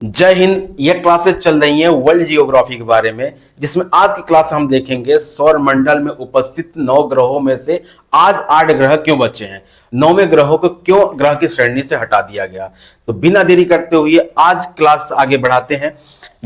जय हिंद। ये क्लासेस चल रही हैं वर्ल्ड जियोग्राफी के बारे में, जिसमें आज की क्लास हम देखेंगे सौर मंडल में उपस्थित 9 ग्रहों में से आज 8 ग्रह क्यों बचे हैं, 9वें ग्रहों को क्यों ग्रह की श्रेणी से हटा दिया गया। तो बिना देरी करते हुए आज क्लास आगे बढ़ाते हैं।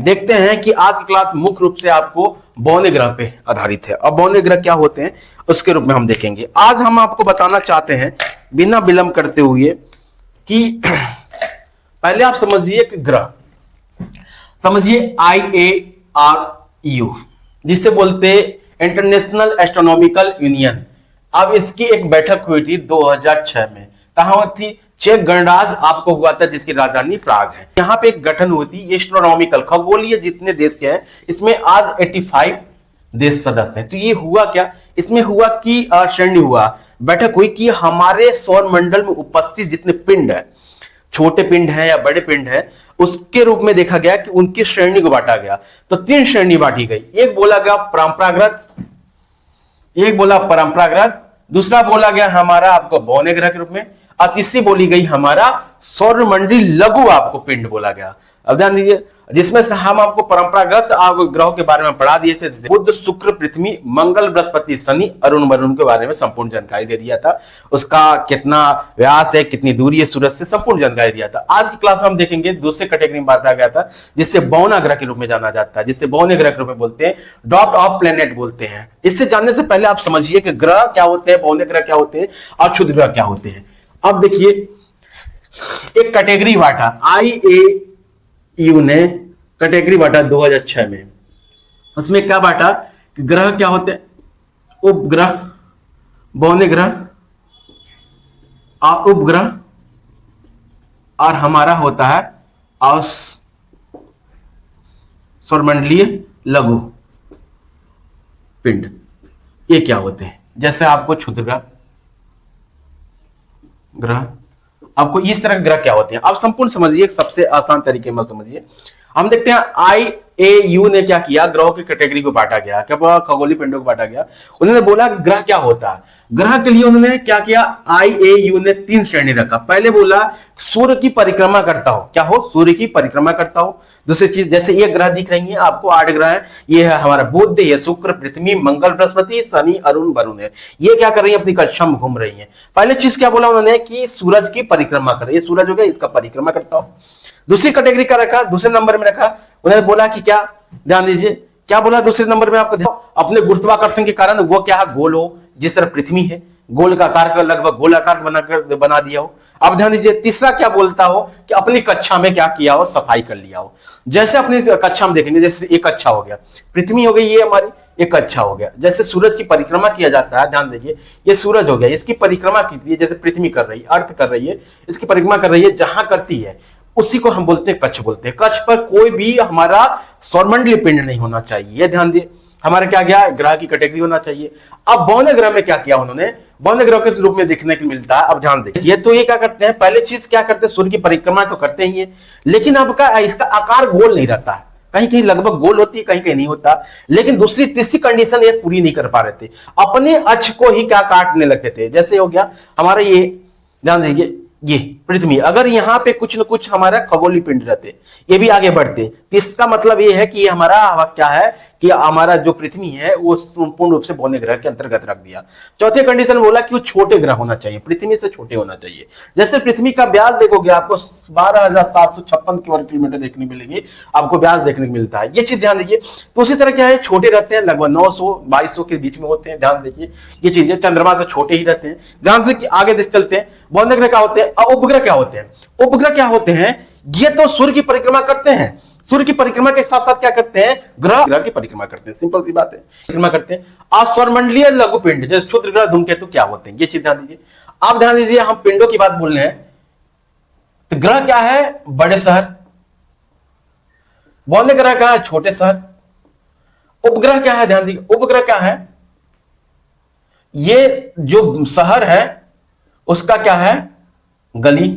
देखते हैं कि आज की क्लास मुख्य रूप से आपको बौने ग्रह पे आधारित है। अब बौने ग्रह क्या होते हैं उसके रूप में हम देखेंगे। आज हम आपको बताना चाहते हैं बिना विलंब करते हुए कि पहले आप समझिए कि ग्रह समझिए IARU, जिसे बोलते इंटरनेशनल एस्ट्रोनॉमिकल यूनियन। अब इसकी एक बैठक हुई थी 2006 में। कहां थी? चेक गणराज्य आपको हुआ था, जिसकी राजधानी प्राग है। यहाँ पे एक गठन हुई थी एस्ट्रोनॉमिकल, खगोलीय जितने देश के हैं इसमें आज 85 देश सदस्य हैं। तो ये हुआ क्या, इसमें हुआ कि श्रेणी हुआ, बैठक हुई कि हमारे सौर मंडल में उपस्थित जितने पिंड है, छोटे पिंड है या बड़े पिंड है, उसके रूप में देखा गया कि उनकी श्रेणी को बांटा गया। तो 3 श्रेणी बांटी गई। एक बोला गया परंपरागत, एक बोला परंपरागत, दूसरा बोला गया हमारा आपको बौने ग्रह के रूप में, और तीसरी बोली गई हमारा सौर मंडली लघु आपको पिंड बोला गया। अब ध्यान दीजिए, जिसमें से हम आपको परंपरागत ग्रहों के बारे में पढ़ा दिए थे, बुध शुक्र पृथ्वी मंगल बृहस्पति शनि अरुण वरुण के बारे में संपूर्ण जानकारी दे दिया था। उसका कितना व्यास है, कितनी दूरी है सूरज से, संपूर्ण जानकारी दिया था। आज की क्लास में हम देखेंगे दूसरे कैटेगरी में बांटा गया था, जिससे बौना ग्रह के रूप में जाना जाता है, जिससे बौने ग्रह के रूप में बोलते हैं, डॉट ऑफ प्लेनेट बोलते हैं। इससे जानने से पहले आप समझिए कि ग्रह क्या होते हैं, बौने ग्रह क्या होते हैं और क्षुद्र ग्रह क्या होते हैं। अब देखिए, एक कैटेगरी बांटा IARU ने, कैटेगरी बांटा 2006 में। उसमें क्या बांटा कि ग्रह क्या होते हैं, उपग्रह, बौने ग्रह और उपग्रह, और हमारा होता है सौरमंडलीय लघु पिंड। ये क्या होते हैं? जैसे आपको क्षुद्र ग्रह, आपको इस तरह के ग्रह क्या होते हैं आप संपूर्ण समझिए, सबसे आसान तरीके में समझिए। हम देखते हैं IARU ने क्या किया, ग्रहों की कैटेगरी को बांटा गया, क्या बोला, खगोलीय पिंडों को बांटा गया। उन्होंने बोला ग्रह क्या होता है। ग्रह के लिए उन्होंने क्या किया, IARU ने 3 श्रेणी रखा। पहले बोला सूर्य की परिक्रमा करता हो, क्या हो, सूर्य की परिक्रमा करता हो। दूसरी चीज, जैसे ये ग्रह दिख रही है आपको, 8 ग्रह है, ये है हमारा बुध, ये शुक्र पृथ्वी मंगल बृहस्पति शनि अरुण वरुण है। ये क्या कर रही है, अपनी कक्षा में घूम रही है। पहले चीज क्या बोला उन्होंने कि सूरज की परिक्रमा कर, ये सूरज हो गया, इसका परिक्रमा करता हो। दूसरी कैटेगरी का रखा, दूसरे नंबर में रखा, उन्होंने बोला कि क्या, ध्यान दीजिए क्या बोला दूसरे नंबर में आपको, अपने गुरुत्वाकर्षण के कारण वो क्या है, गोल हो, जिस तरह पृथ्वी है, गोल का आकार का लगभग गोल आकार बना दिया हो। अब ध्यान दीजिए, तीसरा क्या बोलता हो कि अपनी कक्षा में क्या किया हो, सफाई कर लिया हो। जैसे अपनी कक्षा में देखेंगे, जैसे एक अच्छा हो गया, पृथ्वी हो गई, ये हमारी एक अच्छा हो गया। जैसे सूरज की परिक्रमा किया जाता है, ध्यान देखिए, ये सूरज हो गया, इसकी परिक्रमा कीजिए, है जैसे पृथ्वी कर रही है, अर्थ कर रही है, इसकी परिक्रमा कर रही है, जहां करती है उसी को हम बोलते हैं कक्ष बोलते हैं। कक्ष पर कोई भी हमारा सौरमंडलीय पिंड नहीं होना चाहिए। ध्यान दिए, हमारा क्या गया, ग्रह की कैटेगरी होना चाहिए। अब बौने ग्रह में क्या किया उन्होंने, बौने ग्रह के रूप में देखने को मिलता है। अब ध्यान देखिए, ये तो ये क्या करते हैं, पहले चीज क्या करते हैं, सूर्य की परिक्रमा तो करते ही है, लेकिन अब का इसका आकार गोल नहीं रहता है, कहीं कहीं लगभग गोल होती है, कहीं कहीं नहीं होता। लेकिन दूसरी तीसरी कंडीशन ये पूरी नहीं कर पा रहे थे, अपने अक्ष को ही क्या काटने लगते थे। जैसे हो गया हमारा ये, ध्यान दीजिए, ये पृथ्वी, अगर यहां पे कुछ न कुछ हमारा खगोलीय पिंड रहते, ये भी आगे बढ़ते, तो इसका मतलब ये है कि ये हमारा क्या है कि हमारा जो पृथ्वी है वो संपूर्ण रूप से बौने ग्रह के अंतर्गत रख दिया। चौथे कंडीशन बोला कि वो छोटे ग्रह होना चाहिए, पृथ्वी से छोटे होना चाहिए। जैसे पृथ्वी का व्यास देखोगे आपको 12,756 वर्ग किलोमीटर देखने मिलेगी, आपको व्यास देखने को मिलता है, ये चीज ध्यान दीजिए। तो उसी तरह क्या है, छोटे रहते हैं, लगभग 900-2200 के बीच में होते हैं। ध्यान देखिए, ये चीजें चंद्रमा से छोटे ही रहते हैं। ध्यान से आगे चलते हैं, बौने ग्रह क्या होते हैं, उपग्रह क्या होते हैं। उपग्रह क्या होते हैं, ये तो सूर्य की परिक्रमा करते हैं, सूर्य की परिक्रमा के साथ साथ क्या करते हैं, ग्रह की परिक्रमा करते हैं। सिंपल सी बात है, परिक्रमा करते हैं। और सौरमंडलीय लघु पिंड जैसे क्षुद्र ग्रह धूमकेतु क्या होते हैं, ये चीज ध्यान दीजिए। आप ध्यान दीजिए, हम पिंडों की बात बोल रहे हैं, तो ग्रह क्या है, बड़े शहर, बौने ग्रह क्या है, छोटे शहर। उपग्रह क्या है, ध्यान दीजिए, उपग्रह क्या है, ये जो शहर है उसका क्या है, गली,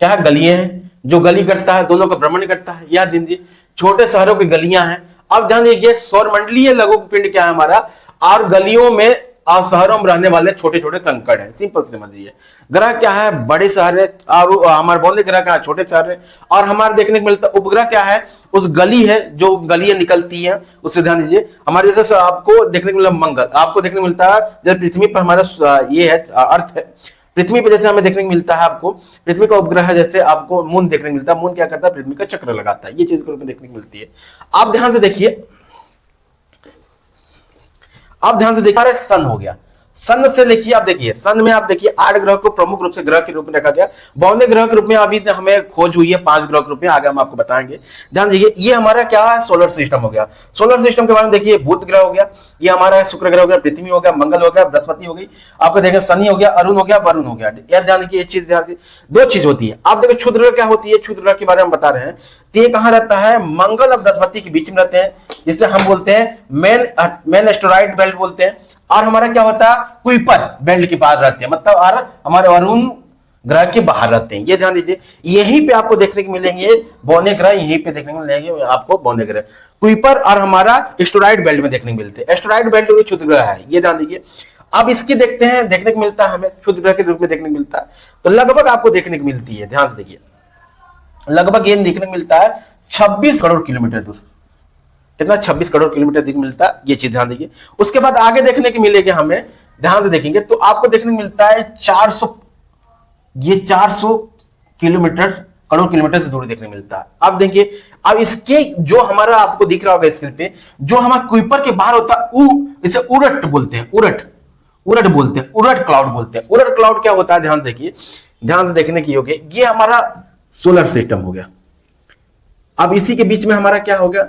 क्या है, गलियां हैं, जो गली करता है दोनों का भ्रमण करता है, याद दीजिए, छोटे शहरों की गलियां हैं। अब ध्यान दीजिए, सौरमंडलीय लघु पिंड क्या है हमारा, और गलियों में और शहरों में रहने वाले छोटे छोटे कंकड़ हैं। सिंपल समझिए, ग्रह क्या है, बड़े शहर है, और हमारे बौने ग्रह क्या है, छोटे शहर है। और हमारे देखने को मिलता है उपग्रह क्या है, उस गली है जो गलियां निकलती हैं, उससे ध्यान दीजिए। हमारे जैसे आपको देखने को मिलता मंगल, आपको देखने को मिलता है जब पृथ्वी पर हमारा ये है अर्थ है, पृथ्वी पे जैसे हमें देखने को मिलता है, आपको पृथ्वी का उपग्रह है, जैसे आपको मून देखने को मिलता है। मून क्या करता है, पृथ्वी का चक्र लगाता है, ये चीज को देखने को मिलती है। आप ध्यान से देखिए, आप ध्यान से देखिए, सन हो गया, सन से लिखिए, आप देखिए सन में आप देखिए 8 ग्रह को प्रमुख रूप से ग्रह के रूप में रखा गया। 52 ग्रह के रूप में अभी हमें खोज हुई है 5 ग्रह के रूप में, आगे हम आपको बताएंगे। ध्यान दीजिए, ये हमारा क्या है, सोलर सिस्टम हो गया। सोलर सिस्टम के बारे में देखिए, बुध ग्रह हो गया, ये हमारा शुक्र ग्रह हो गया, पृथ्वी हो गया, मंगल हो गया, बृहस्पति हो गई, आपको देखें शनि हो गया, अरुण हो गया, वरुण हो गया। यह ध्यान देखिए, एक चीज ध्यान से, 2 चीज होती है। आप देखिए क्षुद्र ग्रह क्या होती है, क्षुद्र ग्रह के बारे में बता रहे हैं। तो ये कहां रहता है, मंगल और बृहस्पति के बीच में रहते हैं, जिसे हम बोलते हैं मेन एस्टेरॉइड बेल्ट बोलते हैं। और हमारा क्या होता है, कुइपर बेल्ट के बाहर रहते हैं, मतलब और हमारे वरुण ग्रह के बाहर रहते हैं। ये ध्यान दीजिए, यहीं पे आपको देखने को मिलेंगे बौने ग्रह, यहीं पे देखने को मिलेंगे आपको बौने ग्रह, कुइपर और हमारा एस्टेरॉइड बेल्ट में देखने को मिलते हैं। एस्टेरॉइड बेल्ट क्षुद्र ग्रह है, ये ध्यान दीजिए। अब इसकी देखते हैं, देखने को मिलता है हमें क्षुद्र ग्रह के रूप में देखने को मिलता है, तो लगभग आपको देखने को मिलती है, ध्यान से देखिए, लगभग ये देखने को मिलता है 26 करोड़ किलोमीटर दूर। कितना, 26 करोड़ किलोमीटर देखने मिलता है, ये चीज ध्यान दीजिए। उसके बाद आगे देखने को मिलेगा हमें, ध्यान से देखेंगे तो आपको देखने को मिलता है 400, ये 400 किलोमीटर करोड़ किलोमीटर से दूर देखने को मिलता है। अब देखिए, अब इसके जो हमारा आपको दिख रहा होगा स्क्रीन पे, जो हमारा कुइपर के बाहर होता है, इसे उरट बोलते हैं, उरट बोलते हैं, उरट क्लाउड बोलते हैं। उरट क्लाउड क्या होता है, ध्यान देखिए, ध्यान से देखने की योग्य, ये हमारा सोलर सिस्टम हो गया। अब इसी के बीच में हमारा क्या हो गया,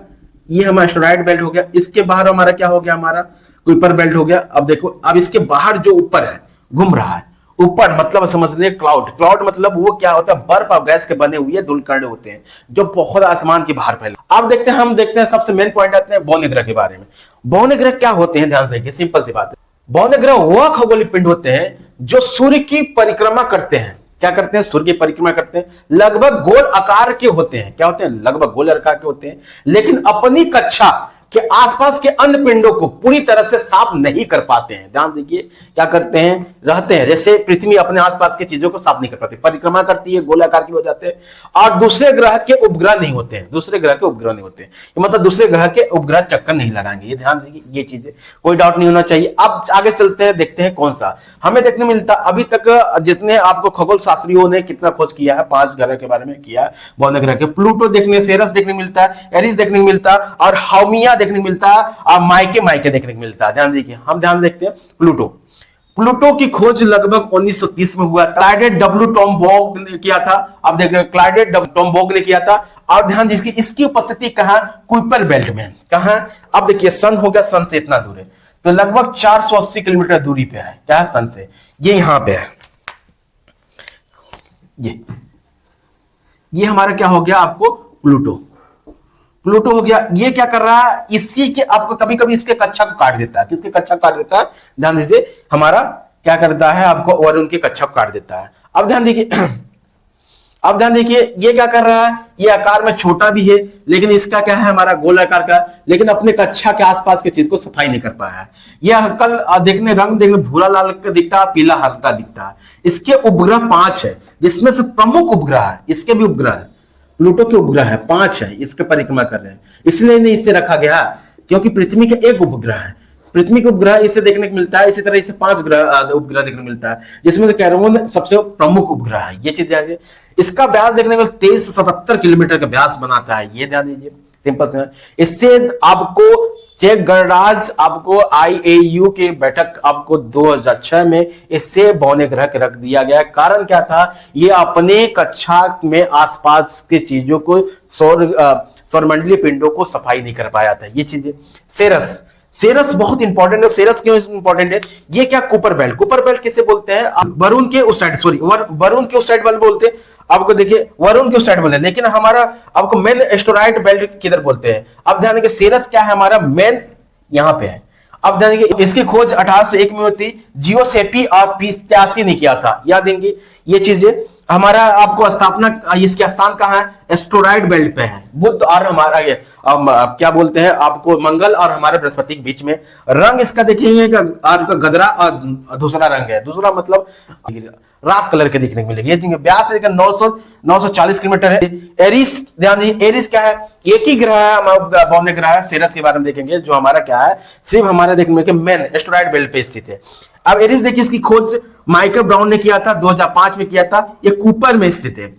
ये हमारा एस्टेरॉइड बेल्ट हो गया, इसके बाहर हमारा क्या हो गया, हमारा कुइपर बेल्ट हो गया। अब देखो, अब इसके बाहर जो ऊपर है घूम रहा है, ऊपर मतलब समझ लिए क्लाउड, क्लाउड मतलब वो क्या होता है, बर्फ और गैस के बने हुए धूलकण होते हैं जो बहुत आसमान के बाहर फैले। अब देखते हैं, हम देखते हैं सबसे मेन पॉइंट आते हैं बौने ग्रह के बारे में। बौने ग्रह क्या होते हैं, ध्यान से देखिए, सिंपल सी बात है। बौने ग्रह वह खगोलीय पिंड होते हैं जो सूर्य की परिक्रमा करते हैं। क्या करते हैं, सूर्य की परिक्रमा करते हैं, लगभग गोल आकार के होते हैं। क्या होते हैं, लगभग गोल आकार के होते हैं, लेकिन अपनी कक्षा के आसपास के अन्य पिंडों को पूरी तरह से साफ नहीं कर पाते हैं। ध्यान दीजिए, क्या करते हैं, रहते हैं, जैसे पृथ्वी अपने आसपास की चीजों को साफ नहीं कर पाती, परिक्रमा करती है, गोलाकार की हो जाते हैं, और दूसरे ग्रह के उपग्रह नहीं होते हैं, दूसरे ग्रह के उपग्रह नहीं होते हैं, मतलब दूसरे ग्रह के उपग्रह चक्कर नहीं लगाएंगे। ये ध्यान दीजिए, ये चीजें कोई डाउट नहीं होना चाहिए। अब आगे चलते हैं, देखते हैं कौन सा हमें देखने मिलता। अभी तक जितने आपको खगोल शास्त्रियों ने कितना खोज किया है, 5 ग्रह के बारे में किया है, बौने ग्रह के, प्लूटो देखने, सेरस देखने मिलता है, एरिस देखने को मिलता है, और हाउमिया देखने को मिलता है, और माइके देखने को मिलता है। ध्यान देखिए, हम ध्यान देखते हैं प्लूटो की खोज लगभग 1930 में हुआ था, क्लाइडेड डब्ल्यू टॉमबोग ने किया था। अब देखिए, क्लाइडेड टॉमबोग ने किया था। और ध्यान दीजिए, इसकी उपस्थिति कहां, कुइपर बेल्ट में, कहां। अब देखिए, सन हो गया, सन से इतना दूर है, तो लगभग 480 किलोमीटर दूरी पे है, क्या है, सन से, ये यहां पे है, ये हमारा क्या हो गया, आपको प्लूटो हो गया। ये क्या कर रहा है, इसी के आपको कभी कभी इसके कक्षा को काट देता है। किसके कक्षा को काट देता है, ध्यान दीजिए, हमारा क्या करता है, आपको वरुण की कक्षा को काट देता है। अब ध्यान देखिए, ये क्या कर रहा है, ये आकार में छोटा भी है, लेकिन इसका क्या है, हमारा गोल आकार का, लेकिन अपने कक्षा के आसपास की चीज को सफाई नहीं कर पाया है। यह कल देखने रंग देखने भूरा लाल का दिखता है, पीला हल्का दिखता है। इसके उपग्रह 5 है, जिसमें से प्रमुख उपग्रह है, इसके भी उपग्रह है, प्लूटो के उपग्रह है 5 है, इसके परिक्रमा कर रहे हैं, इसलिए नहीं इसे रखा गया, क्योंकि पृथ्वी का एक उपग्रह है, पृथ्वी का उपग्रह इसे देखने को मिलता है। इसी तरह इसे 5 उपग्रह देखने को मिलता है, जिसमें से कैरोन सबसे प्रमुख उपग्रह है। ये चीज ध्यान दीजिए, इसका व्यास देखने को 2377 किलोमीटर का व्यास बनाता है, ये ध्यान दीजिए, सिंपल से। इससे आपको चेक गणराज्य, आपको IAU की बैठक आपको 2006 में इससे बौने ग्रह के रख दिया गया। कारण क्या था, ये अपने कक्षा में आसपास के चीजों को सौरमंडलीय पिंडों को सफाई नहीं कर पाया था। ये चीजें, सेरस बहुत इंपॉर्टेंट है। सेरस क्यों इंपॉर्टेंट है, ये क्या, कुपर बेल्ट किसे बोलते हैं, वरुण के उस साइड, वरुण के उस साइड वाले बोलते हैं। आपको देखिए, वरुण के उस साइड बोलते हैं, लेकिन हमारा आपको मेन एस्टेरॉइड बेल्ट किधर बोलते हैं। अब ध्यान देखिए, सेरस क्या है, हमारा मेन यहां पे है। अब ध्यान देखिए, इसकी खोज 1801 में होती, जियोसेपी और 85 ने किया था, याद देंगे ये चीजें। हमारा आपको स्थापना, इसके स्थान कहाँ है? एस्टेरॉयड बेल्ट पे है। बुध और हमारा ये क्या बोलते हैं आपको, मंगल और हमारे बृहस्पति के बीच में। रंग इसका देखेंगे आपका गदरा और दूसरा रंग है, दूसरा मतलब राख कलर के देखने को मिलेगी। ये व्यास है 940 किलोमीटर है। एरिस, ध्यान दीजिए एरिस क्या है? एक ही ग्रह है हमारा बौने ग्रह है। सेरस के बारे में देखेंगे जो हमारा क्या है, सिर्फ हमारा देखने में मेन एस्टेरॉयड बेल्ट पे स्थित है। अब एरिस देखिए, इसकी खोज माइकल ब्राउन ने किया था, 2005 में किया था। ये कूपर में स्थित है।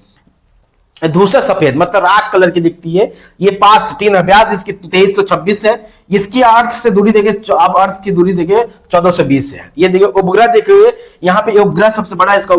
दूसरा सफेद मतलब राख कलर की दिखती है। ये पास 3 व्यास इसकी 2326 है। इसकी अर्थ से दूरी देखिए, अब अर्थ की दूरी देखिए 1420 है। ये देखिए उपग्रह देखिए, यहाँ पे उपग्रह सबसे बड़ा इसका